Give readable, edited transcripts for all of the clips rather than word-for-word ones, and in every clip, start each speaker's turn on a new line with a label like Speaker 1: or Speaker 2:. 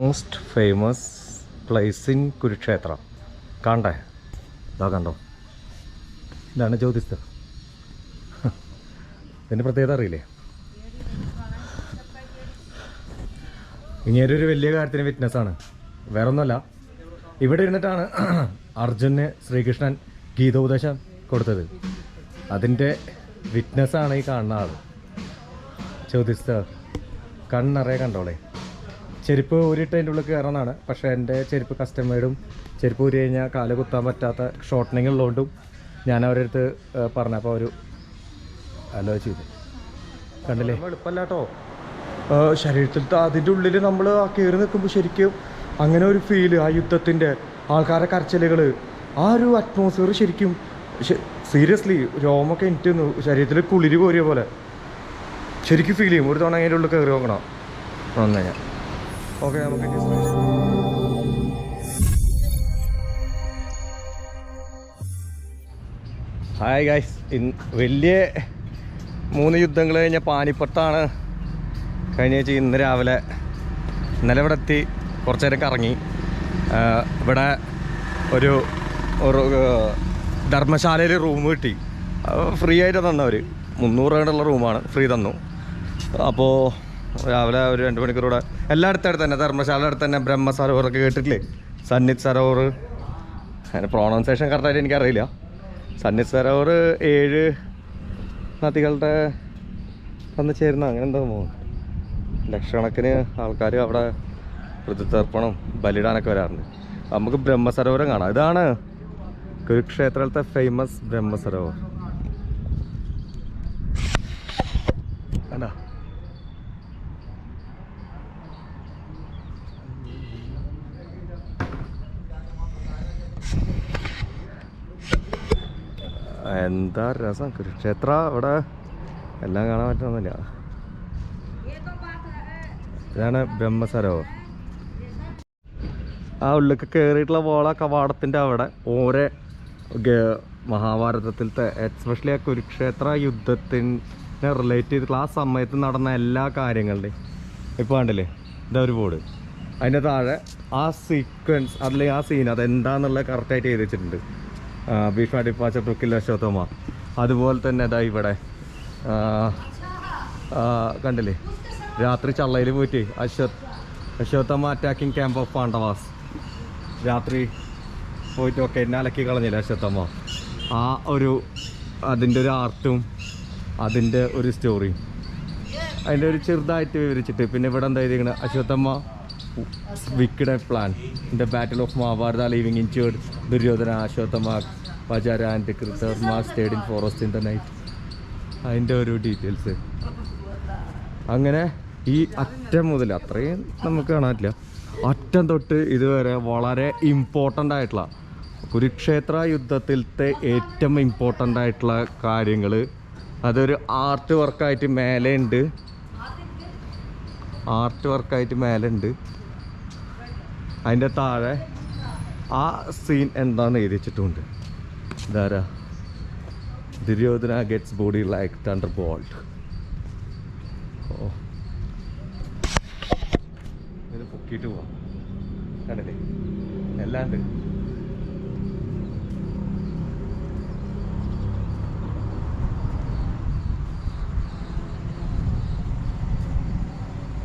Speaker 1: Most famous place in Kurukshetra കണ്ടേ? ഇതാ കണ്ടോ, ഇതാണ് ജ്യോതിസ്ഥ. ഇതിൻ്റെ പ്രത്യേകത അറിയില്ലേ? ഇങ്ങനൊരു വലിയ കാര്യത്തിന് വിറ്റ്നസ്സാണ്. വേറെ ഒന്നുമല്ല, ഇവിടെ ഇരുന്നിട്ടാണ് അർജുന് ശ്രീകൃഷ്ണൻ ഗീതോപദേശം കൊടുത്തത്. അതിൻ്റെ വിറ്റ്നസ്സാണ് ഈ കാണുന്ന ആൾ. ജ്യോതിസ്ഥ കണ്ണറിയെ കണ്ടോളെ. ചെരുപ്പ് ഊരിയിട്ട് അതിൻ്റെ ഉള്ളിൽ കയറാനാണ്. പക്ഷേ എൻ്റെ ചെരുപ്പ് കസ്റ്റമേഡും ചെരുപ്പ് ഊരി കഴിഞ്ഞാൽ കാല് കുത്താൻ പറ്റാത്ത ഷോർട്ടനിങ് ഉള്ളതുകൊണ്ടും ഞാൻ അവരുടെ അടുത്ത് പറഞ്ഞപ്പോൾ അവർ അലോ ചെയ്തു. കണ്ടില്ലേ? എളുപ്പമല്ല കേട്ടോ. ശരീരത്തിലത്തെ അതിൻ്റെ ഉള്ളിൽ നമ്മൾ കയറി നിൽക്കുമ്പോൾ ശരിക്കും അങ്ങനെ ഒരു ഫീല്, ആ യുദ്ധത്തിൻ്റെ ആൾക്കാരുടെ കരച്ചിലുകൾ, ആ ഒരു അറ്റ്മോസ്ഫിയർ ശരിക്കും സീരിയസ്ലി രോമൊക്കെ എനിക്ക് ശരീരത്തിൽ കുളിര് കോരിയ പോലെ ശരിക്കും ഫീൽ ചെയ്യും. ഒരു തവണ അതിൻ്റെ ഉള്ളിൽ കയറി നോക്കണം വന്നു കഴിഞ്ഞാൽ. ഓക്കെ, നമുക്ക് ഹായ് ഗൈസ്. വലിയ 3 യുദ്ധങ്ങൾ കഴിഞ്ഞ പാനിപ്പട്ടാണ് കഴിഞ്ഞ ആഴ്ച. ഇന്ന് രാവിലെ ഇന്നലെ ഇവിടെ എത്തി, കുറച്ച് നേരം കറങ്ങി. ഇവിടെ ഒരു ധർമ്മശാലയിൽ റൂം കിട്ടി, ഫ്രീ ആയിട്ട് തന്നവർ. 300 രൂപയുള്ള റൂമാണ്, ഫ്രീ തന്നു. അപ്പോൾ രാവിലെ ഒരു 2 മണിക്കൂറൂടെ എല്ലായിടത്തും അടുത്ത് തന്നെ, ധർമ്മശാല അടുത്ത് തന്നെ ബ്രഹ്മസരോവറൊക്കെ കേട്ടിട്ടില്ലേ? സന്നിധ് സരോവർ, അതിൻ്റെ പ്രൊണൗൺസിയേഷൻ കറക്റ്റായിട്ട് എനിക്കറിയില്ല. സന്നിധ് സരോവർ 7 നദികളുടെ വന്ന് ചേരുന്ന അങ്ങനെ എന്താ തോന്നുന്നു. ലക്ഷക്കണക്കിന് ആൾക്കാർ അവിടെ പ്രതിതർപ്പണം ബലിയിടാനൊക്കെ വരാറുണ്ട്. നമുക്ക് ബ്രഹ്മസരോവരം കാണാം. ഇതാണ് കുരുക്ഷേത്രത്തിലത്തെ ഫേമസ് ബ്രഹ്മസരോവർ. കണ്ടോ? എന്താ രസം കുരുക്ഷേത്ര. ഇവിടെ എല്ലാം കാണാൻ പറ്റുന്നില്ല. ഇതാണ് ബ്രഹ്മസരോവർ. ആ ഉള്ളിലേക്ക് കയറിയിട്ടുള്ള വോള കവാടത്തിൻ്റെ അവിടെ ഓരോ മഹാഭാരതത്തിലത്തെ എസ്പെഷ്യലി ആ കുരുക്ഷേത്ര യുദ്ധത്തിനെ റിലേറ്റ് ചെയ്തിട്ടുള്ള ആ സമയത്ത് നടന്ന എല്ലാ കാര്യങ്ങളുടെയും ഇപ്പോൾ കണ്ടില്ലേ? ഇതാ ഒരു ബോർഡ്, അതിൻ്റെ താഴെ ആ സീക്വൻസ് അതിലെ ആ സീൻ അതെന്താന്നുള്ളത് കറക്റ്റായിട്ട് എഴുതി വെച്ചിട്ടുണ്ട്. Bhishma departure to kill Ashwatthama. അതുപോലെ തന്നെ ഇതാ ഇവിടെ കണ്ടില്ലേ? രാത്രി ചള്ളയിൽ പോയിട്ട് Ashwatthama attacking camp of Pandavas. രാത്രി പോയിട്ട് ഒക്കെ എന്നെ അലക്കി കളഞ്ഞില്ല അശ്വത്ഥമ. ആ ഒരു അതിൻ്റെ ഒരു ആർട്ടും അതിൻ്റെ ഒരു സ്റ്റോറിയും അതിൻ്റെ ഒരു ചെറുതായിട്ട് വിവരിച്ചിട്ട്, പിന്നെ ഇവിടെ എന്താ ചെയ്തിരിക്കുന്നത്? അശ്വത്ഥമ wicked plan in the battle of Mahabharata, leaving injured Duryodhana, Ashwatthama, Vajara and Kritarma stayed in forest in the night. അതിൻ്റെ ഒരു ഡീറ്റെയിൽസ് അങ്ങനെ ഈ അറ്റം മുതൽ അത്രയും നമുക്ക് കാണാനില്ല, അറ്റം തൊട്ട് ഇതുവരെ വളരെ ഇമ്പോർട്ടൻ്റ് ആയിട്ടുള്ള കുരുക്ഷേത്ര യുദ്ധത്തിലത്തെ ഏറ്റവും ഇമ്പോർട്ടൻ്റ് ആയിട്ടുള്ള കാര്യങ്ങൾ അതൊരു ആർട്ട് വർക്കായിട്ട് മേലെ ഉണ്ട്. അതിൻ്റെ താഴെ ആ സീൻ എന്താണെന്ന് എഴുതി വെച്ചിട്ടുണ്ട്. ഇതാരാ? Duryodhana gets body like thunderbolt. ഓ, ഇത് പൊക്കിയിട്ട് പോവാം. കണ്ടില്ലേ? എല്ലാം ഉണ്ട്.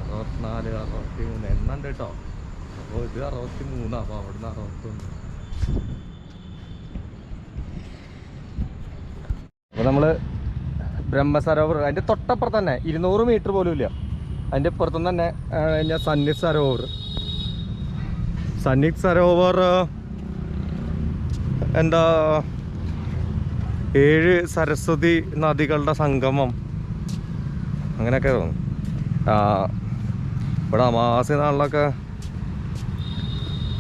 Speaker 1: അറുപത്തിനാല് 63 എണ്ണുണ്ട് കേട്ടോ. അപ്പോൾ ഇത് 63, അപ്പോൾ അവിടുന്ന് 61. അപ്പോൾ നമ്മൾ ബ്രഹ്മസരോവർ അതിൻ്റെ തൊട്ടപ്പുറത്ത് തന്നെ 200 മീറ്റർ പോലും ഇല്ല, അതിൻ്റെ ഇപ്പുറത്തുനിന്ന് തന്നെ കഴിഞ്ഞാൽ സന്നിധ് സരോവർ എന്താ 7 സരസ്വതി നദികളുടെ സംഗമം അങ്ങനെയൊക്കെ തോന്നും. ഇവിടെ അമാവാസി നാളിലൊക്കെ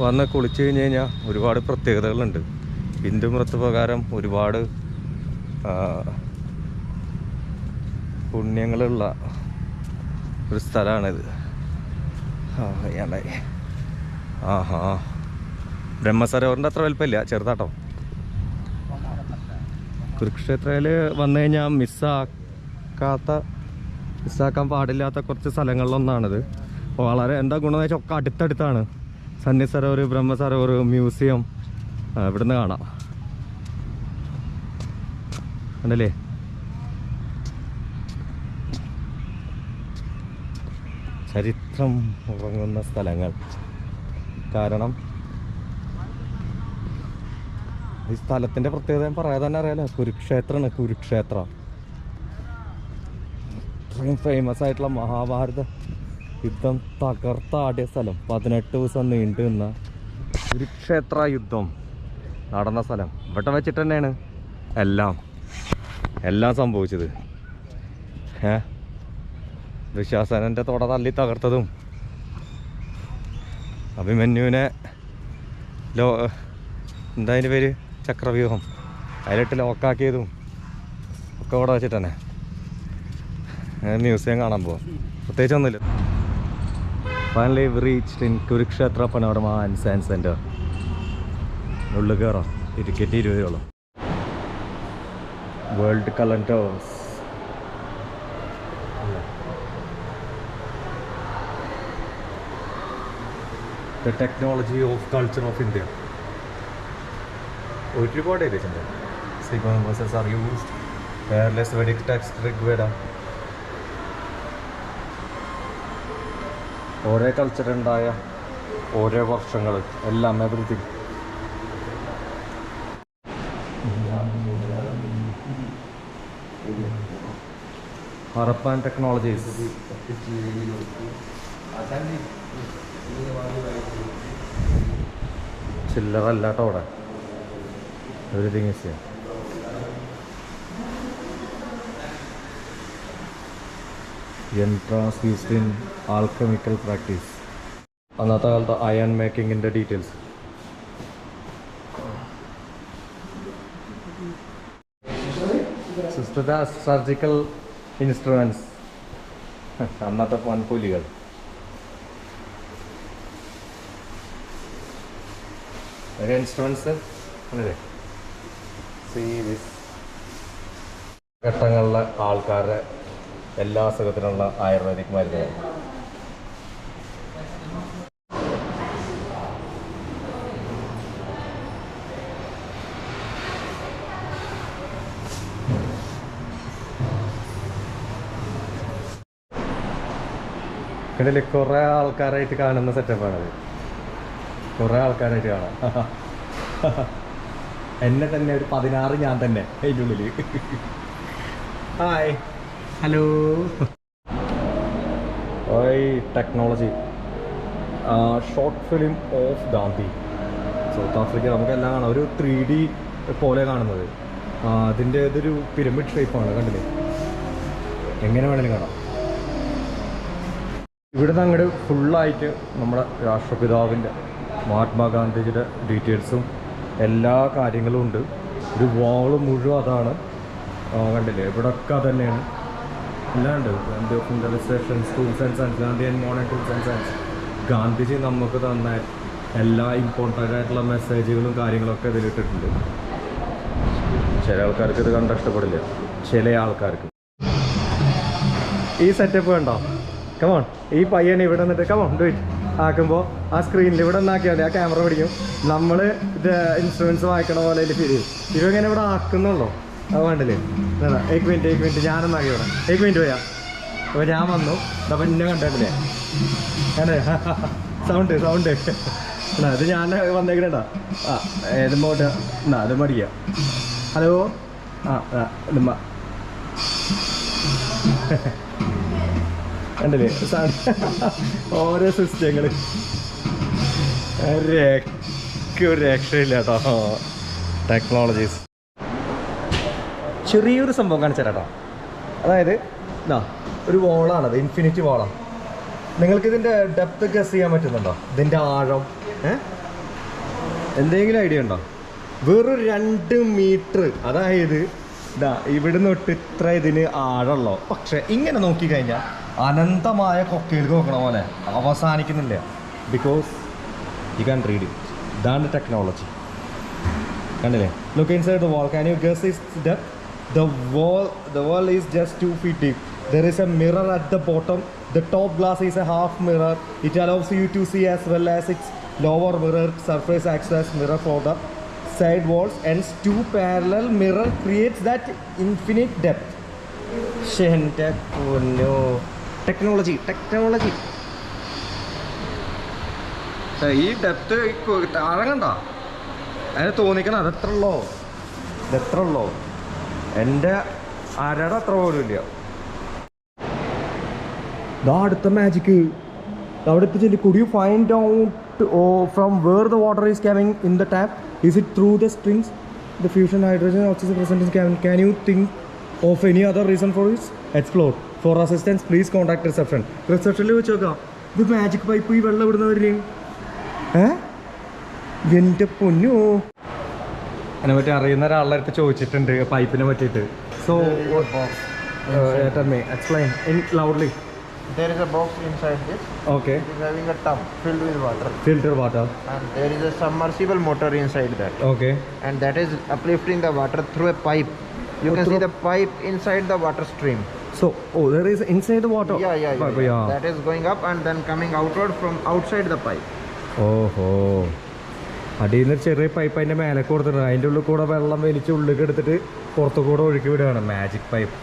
Speaker 1: വന്ന് കുളിച്ച് കഴിഞ്ഞ് കഴിഞ്ഞാൽ ഒരുപാട് പ്രത്യേകതകളുണ്ട്. ഹിന്ദു മതപ്രകാരം ഒരുപാട് പുണ്യങ്ങളുള്ള ഒരു സ്ഥലമാണിത്. വേണ്ടായി. ബ്രഹ്മസരോവറിൻ്റെ അത്ര വലുപ്പമില്ല, ചെറുതാട്ടോ. കുരുക്ഷേത്രയിൽ വന്നു കഴിഞ്ഞാൽ മിസ്സാക്കാൻ പാടില്ലാത്ത കുറച്ച് സ്ഥലങ്ങളിലൊന്നാണിത്. വളരെ എന്താ ഗുണമെന്ന് വെച്ചാൽ ഒക്കെ അടുത്തടുത്താണ്. സന്നി സരോവർ, ബ്രഹ്മ സരോവർ, മ്യൂസിയം ഇവിടുന്ന് കാണാം. ഉണ്ടല്ലേ? ചരിത്രം ഉറങ്ങുന്ന സ്ഥലങ്ങൾ. കാരണം ഈ സ്ഥലത്തിൻ്റെ പ്രത്യേകത ഞാൻ പറയാതെ തന്നെ അറിയാലോ. കുരുക്ഷേത്രമാണ്. കുരുക്ഷേത്രം ഇത്രയും ഫേമസ് ആയിട്ടുള്ള മഹാഭാരത യുദ്ധം തകർത്താടിയ സ്ഥലം, 18 ദിവസം നീണ്ടു നിന്ന കുരുക്ഷേത്ര യുദ്ധം നടന്ന സ്ഥലം. ഇവിടെ വെച്ചിട്ട് തന്നെയാണ് എല്ലാം സംഭവിച്ചത്. ദുശാസനൻ്റെ തുട തല്ലി തകർത്തതും, അഭിമന്യുവിനെ എന്താ അതിൻ്റെ പേര്, ചക്രവ്യൂഹം അതിലിട്ട് ലോക്കാക്കിയതും ഒക്കെ ഇവിടെ വെച്ചിട്ട് തന്നെ. മ്യൂസിയം കാണാൻ പോവാം. പ്രത്യേകിച്ച് ഒന്നുമില്ല. Finally reached in Kurukshetra panorama and science centre. ഉള്ളിൽ കയറാം. Ticket 20 world calendars. The technology of culture of India. ഒരുപാട് എഴുതിയിട്ടുണ്ട്. Sequences are used. Wireless Vedic text Rigveda. ഓരോ കൾച്ചറുണ്ടായ ഓരോ വർഷങ്ങൾ എല്ലാം എവറിത്തിങ്. ഹറപ്പാൻ ടെക്നോളജീസ്. ചില്ലറല്ല കേട്ടോ അവിടെ. Everything is here. Yantras used in alchemical practice. അന്നത്തെ കാലത്ത് അയൺ മേക്കിങ്ങിൻ്റെ ഡീറ്റെയിൽസ്. സർജിക്കൽ ഇൻസ്ട്രുമെൻറ്റ്സ്, അന്നത്തെ പൊൻപുലികൾ. ഇൻസ്ട്രുമെൻറ്റ്സ് അല്ലേ? ഘട്ടങ്ങളിലെ ആൾക്കാരുടെ എല്ലാ അസുഖത്തിനുള്ള ആയുർവേദിക് മരുന്നുകൾ. ഇതിൽ കുറേ ആൾക്കാരായിട്ട് കാണുന്ന സെറ്റപ്പാണത്. കുറേ ആൾക്കാരായിട്ട് കാണാം. എന്നെ തന്നെ ഒരു 16 ഞാൻ തന്നെ അതിൻ്റെ ഉള്ളിൽ. Hi, hello. Technology short film of Gandhi, south Africa. നമുക്കെല്ലാം കാണാം. ഒരു 3D പോലെ കാണുന്നത്. അതിൻ്റെ ഇതൊരു പിരമിഡ് ഷേപ്പാണ്, കണ്ടില്ലേ? എങ്ങനെ വേണമെങ്കിലും കാണാം. ഇവിടുന്ന് അങ്ങോട്ട് ഫുള്ളായിട്ട് നമ്മുടെ രാഷ്ട്രപിതാവിൻ്റെ മഹാത്മാഗാന്ധിജിയുടെ ഡീറ്റെയിൽസും എല്ലാ കാര്യങ്ങളും ഉണ്ട്. ഒരു വാള് മുഴുവൻ അതാണ്, കണ്ടില്ലേ? ഇവിടെയൊക്കെ അത് തന്നെയാണ്. എല്ലാം ഉണ്ട്. Gandhi of industrialisation, tools and science, Gandhi and modern tools and science. Gandhiji നമുക്ക് തന്ന എല്ലാ ഇമ്പോർട്ടൻ്റ് ആയിട്ടുള്ള മെസ്സേജുകളും കാര്യങ്ങളൊക്കെ ഇതിലിട്ടിട്ടുണ്ട്. ചില ആൾക്കാർക്ക് ഇത് കണ്ട ഇഷ്ടപ്പെടില്ല, ചില ആൾക്കാർക്ക്. ഈ സെറ്റപ്പ് കണ്ടോ? കമോൺ, ഈ പയ്യൻ ഇവിടെ നിന്നിട്ട് കമോൺ ഡു ഇറ്റ് ആക്കുമ്പോൾ ആ സ്ക്രീനിൽ ഇവിടെ ഒന്നാക്കിയാൽ മതി. ആ ക്യാമറ പിടിക്കും. നമ്മൾ ഇത് ഇൻസ്ട്രുമെൻറ്റ്സ് വായിക്കണ പോലെ അതിൽ ഫീൽ ചെയ്യും. ഇവങ്ങനെ ഇവിടെ ആക്കുന്നുള്ളൂ. അത് വേണ്ടല്ലേ? ഏക് മിനിറ്റ് ഞാനൊന്നാക്കി ഇവിടെ. ഏക് മിനിറ്റ് പോയാ. അപ്പോൾ ഞാൻ വന്നു. അപ്പം എന്നെ കണ്ടിട്ടില്ലേ? അതെ, സൗണ്ട് ഇത് ഞാൻ വന്നേക്കണേട്ടാ. ഏതും പോട്ടെ. അത് മടിക്കുക. ഹലോ. ഇതുമ്മ കണ്ടില്ലേ? ഓരോ സിസ്റ്റങ്ങൾ ഒരു രക്ഷയില്ല കേട്ടോ. ടെക്നോളജീസ്. ചെറിയൊരു സംഭവം കാണിച്ചു തരാം കേട്ടോ. അതായത് ഒരു വോളാണത്, ഇൻഫിനിറ്റി വോളാണ്. നിങ്ങൾക്കിതിൻ്റെ ഡെപ്ത് ഗസ് ചെയ്യാൻ പറ്റുന്നുണ്ടോ? ഇതിൻ്റെ ആഴം എന്തെങ്കിലും ഐഡിയ ഉണ്ടോ? വെറും 2 മീറ്റർ. അതായത് ഇവിടുന്ന് തൊട്ട് ഇത്ര ഇതിന് ആഴമുള്ളോ. പക്ഷെ ഇങ്ങനെ നോക്കിക്കഴിഞ്ഞാൽ അനന്തമായ കൊക്കയിലേക്ക് നോക്കണ പോലെ അവസാനിക്കുന്നില്ല. Because you can read it. ഇതാണ് ടെക്നോളജി. കണ്ടില്ലേ? Look inside the wall. Can you guess is depth? The wall is just 2 feet deep. There is a mirror at the bottom. The top glass is a half mirror. It allows you to see as well as its lower mirror surface acts as mirror for the side walls, and two parallel mirror creates that infinite depth. No. Technology. ഈ depth അഴകണ്ട അതിന് തോന്നിക്കണം അതെത്ര ഉള്ളോ എൻ്റെ അരട അത്ര പോലും ഇല്ല. ഇതാ അടുത്ത മാജിക്ക് അവിടെ എത്തിച്ചില്ല. Could you find out from where the water is coming in the tap? Is it through the springs? The fusion hydrogen oxygen present in cabin. Can you think of any other reason for this? Explore. For assistance please contact reception. റിസപ്ഷനിൽ വെച്ച് നോക്കാം. ഇത് magic pipe ഈ വെള്ളം ഇവിടുന്ന് വരുന്നേ. എൻ്റെ പൊന്നോ. അതിനെ പറ്റി അറിയുന്ന ഒരാളുടെ അടുത്ത് ചോദിച്ചിട്ടുണ്ട് പൈപ്പിനെ പറ്റിയിട്ട്. So explain in loudly.
Speaker 2: There is a box inside this.
Speaker 1: Okay.
Speaker 2: It is having a tub filled with water.
Speaker 1: Filter water.
Speaker 2: And there is a submersible motor inside that.
Speaker 1: Okay.
Speaker 2: And that is uplifting the water through a pipe. You can see the pipe inside the water stream.
Speaker 1: So, there is inside the water.
Speaker 2: Yeah. That is going up and then coming outward from outside the pipe.
Speaker 1: അടിയിൽ നിന്ന് ചെറിയ pipe അതിൻ്റെ മേലെ കൊടുത്തിട്ടുണ്ട്. അതിൻ്റെ ഉള്ളിൽ കൂടെ വെള്ളം വലിച്ച് ഉള്ളിലേക്ക് എടുത്തിട്ട് പുറത്തു കൂടെ ഒഴുക്കി വിടുകയാണ്. Magic pipe.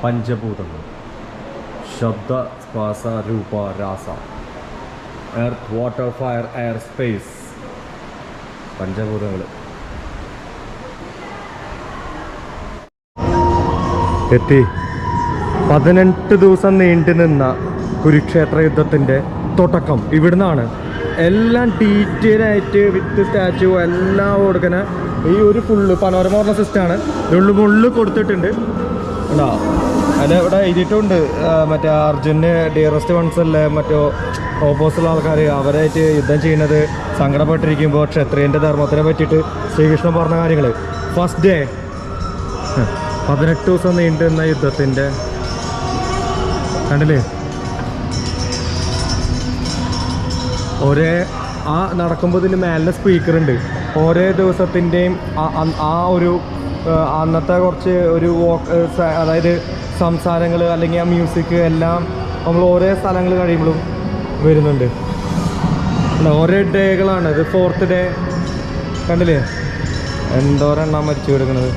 Speaker 1: പഞ്ചഭൂതങ്ങൾ ശബ്ദ സ്പർശ രൂപ രാസ. Earth water fire air space. പഞ്ചഭൂതങ്ങൾ എത്തി. 18 ദിവസം നീണ്ടു നിന്ന കുരുക്ഷേത്ര യുദ്ധത്തിൻ്റെ തുടക്കം ഇവിടുന്നാണ്. എല്ലാം ഡീറ്റെയിൽ ആയിട്ട് വിത്ത് സ്റ്റാച്ചു എല്ലാം കൊടുക്കുന്ന ഈ ഒരു ഫുള്ള് പനോരമ പറഞ്ഞ സിസ്റ്റമാണ്. മുള്ളു കൊടുത്തിട്ടുണ്ട്. ഉണ്ടോ അതിൽ ഇവിടെ എഴുതിയിട്ടുണ്ട് മറ്റേ അർജുന് ഡിയറസ്റ്റ് വൺസ് അല്ലേ മറ്റോ ഓപ്പോസിറ്റുള്ള ആൾക്കാർ അവരായിട്ട് യുദ്ധം ചെയ്യുന്നത് സങ്കടപ്പെട്ടിരിക്കുമ്പോൾ ക്ഷത്രിയൻ്റെ ധർമ്മത്തിനെ പറ്റിയിട്ട് ശ്രീകൃഷ്ണൻ പറഞ്ഞ കാര്യങ്ങൾ. ഫസ്റ്റ് ഡേ 18 ദിവസം നീണ്ടു നിന്ന യുദ്ധത്തിൻ്റെ കണ്ടില്ലേ. ആ നടക്കുമ്പോൾ ഇതിന് മേലെ സ്പീക്കറുണ്ട്. ഓരോ ദിവസത്തിൻ്റെയും ആ ഒരു അന്നത്തെ കുറച്ച് ഒരു അതായത് സംസാരങ്ങൾ അല്ലെങ്കിൽ ആ മ്യൂസിക് എല്ലാം നമ്മൾ ഓരോ സ്ഥലങ്ങൾ കഴിയുമ്പോഴും വരുന്നുണ്ട്. ഓരോ ഡേകളാണ്. ഇത് 4th ഡേ കണ്ടില്ലേ എന്തോരെണ്ണം മരിച്ചു കിടക്കുന്നത്.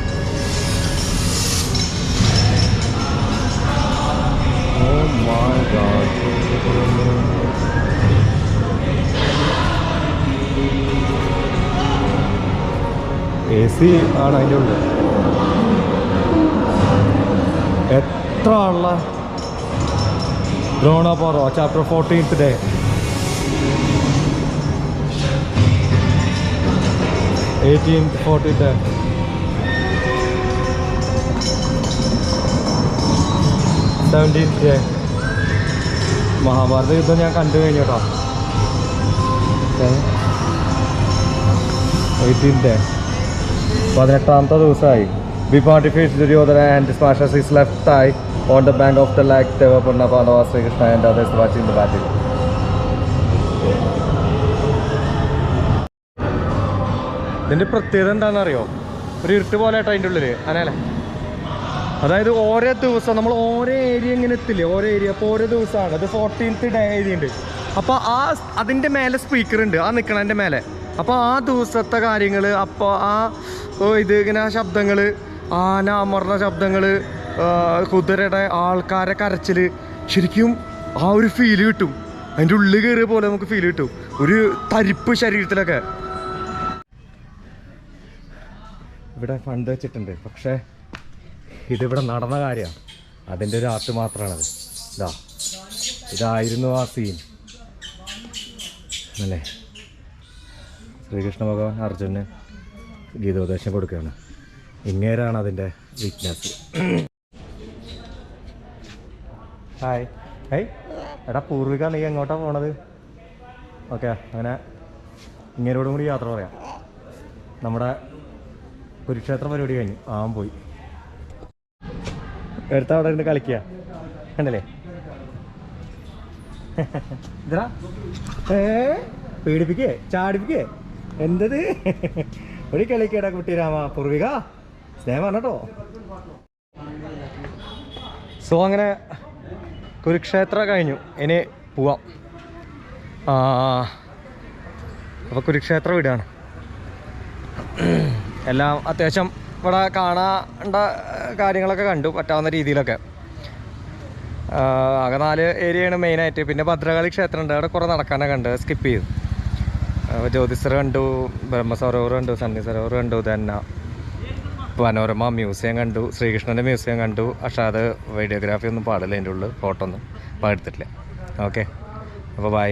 Speaker 1: AC ആണ് അതിൻ്റെ ഉള്ളിൽ. എത്ര ആളുള്ള Dronaparva chapter 14th day. 18th 14th day. 17th day. Mahabharata യുദ്ധം ഞാൻ കണ്ടു കഴിഞ്ഞു കേട്ടോ. 18th day. 18ാമത്തെ ദിവസമായി. Before defeats Duryodhana and smashes his left thigh on the bank of the lake, Devapurna, Pandava, Sri Krishna and others watching the battle. ഇതിൻ്റെ പ്രത്യേകത എന്താണെന്നറിയോ? ഒരു ഇരുട്ട് പോലെ ആയിട്ട് അതിൻ്റെ ഉള്ളിൽ അങ്ങനെയല്ലേ. അതായത് ഓരോ ദിവസം നമ്മൾ ഓരോ ഏരിയ ഇങ്ങനെ എത്തില്ലേ, ഓരോ ഏരിയ. അപ്പോൾ ഓരോ ദിവസമാണ്. അത് 14th ഡേ എഴുതിയുണ്ട്. അപ്പോൾ അതിൻ്റെ മേലെ സ്പീക്കർ ഉണ്ട്, ആ നിൽക്കണതിൻ്റെ മേലെ. അപ്പോൾ ആ ദിവസത്തെ കാര്യങ്ങൾ, അപ്പോൾ ഇത് ഇങ്ങനെ ശബ്ദങ്ങൾ, ആന അമർന്ന ശബ്ദങ്ങൾ, കുതിരയുടെ ആൾക്കാരെ കരച്ചിൽ, ശരിക്കും ആ ഒരു ഫീല് കിട്ടും. അതിൻ്റെ ഉള്ളിൽ കയറിയ പോലെ നമുക്ക് ഫീൽ കിട്ടും. ഒരു തരിപ്പ് ശരീരത്തിലൊക്കെ. ഇവിടെ ഫണ്ട് വെച്ചിട്ടുണ്ട്, പക്ഷേ ഇതിവിടെ നടന്ന കാര്യമാണ്. അതിൻ്റെ ഒരു ആർട്ട് മാത്രമാണത്. ഇതായിരുന്നു ആ സീൻ അല്ലേ. ശ്രീകൃഷ്ണ ഭഗവാൻ അർജുന് ഗീതോപദേശം കൊടുക്കുകയാണ്. ഇങ്ങേരാണ് അതിൻ്റെ വീക്ക്നെസ്. ഹായ് എടാ പൂർവിക, നീ എങ്ങോട്ടാണ് പോണത്? ഓക്കെ, അങ്ങനെ ഇങ്ങേരോടും കൂടി യാത്ര പറയാം. നമ്മുടെ കുരുക്ഷേത്ര പരിപാടി കഴിഞ്ഞു, ആവാൻ പോയി. എടുത്ത അവിടെ ഇരുന്ന് കളിക്കുക കണ്ടല്ലേ. ഇതാ പേടിപ്പിക്കേ ചാടിപ്പിക്കേ എന്തത് ഒരു കളിക്കേടാ കുട്ടി രാമ പൂർവിക സ്നേഹമാണ് കേട്ടോ. സോ അങ്ങനെ കുരുക്ഷേത്ര കഴിഞ്ഞു, ഇനി പോവാം. അപ്പോൾ കുരുക്ഷേത്ര വീടാണ്. എല്ലാം അത്യാവശ്യം ഇവിടെ കാണേണ്ട കാര്യങ്ങളൊക്കെ കണ്ടു, പറ്റാവുന്ന രീതിയിലൊക്കെ. ആകെ 4 ഏരിയയാണ് മെയിനായിട്ട്. പിന്നെ ഭദ്രകാളി ക്ഷേത്രം ഉണ്ട്, അവിടെ കുറേ നടക്കാനൊക്കെ ഉണ്ട്, സ്കിപ്പ് ചെയ്തു. ജ്യോതിസർ കണ്ടു, ബ്രഹ്മസരോവർ കണ്ടു, സണ്ണി സരോവർ കണ്ടു, തന്നെ പനോരമ മ്യൂസിയം കണ്ടു, ശ്രീകൃഷ്ണൻ്റെ മ്യൂസിയം കണ്ടു. പക്ഷേ അത് വീഡിയോഗ്രാഫി ഒന്നും പാടില്ല, അതിൻ്റെ ഉള്ളിൽ ഫോട്ടോ ഒന്നും അപ്പോൾ എടുത്തിട്ടില്ല. ഓക്കെ, അപ്പോൾ ബൈ.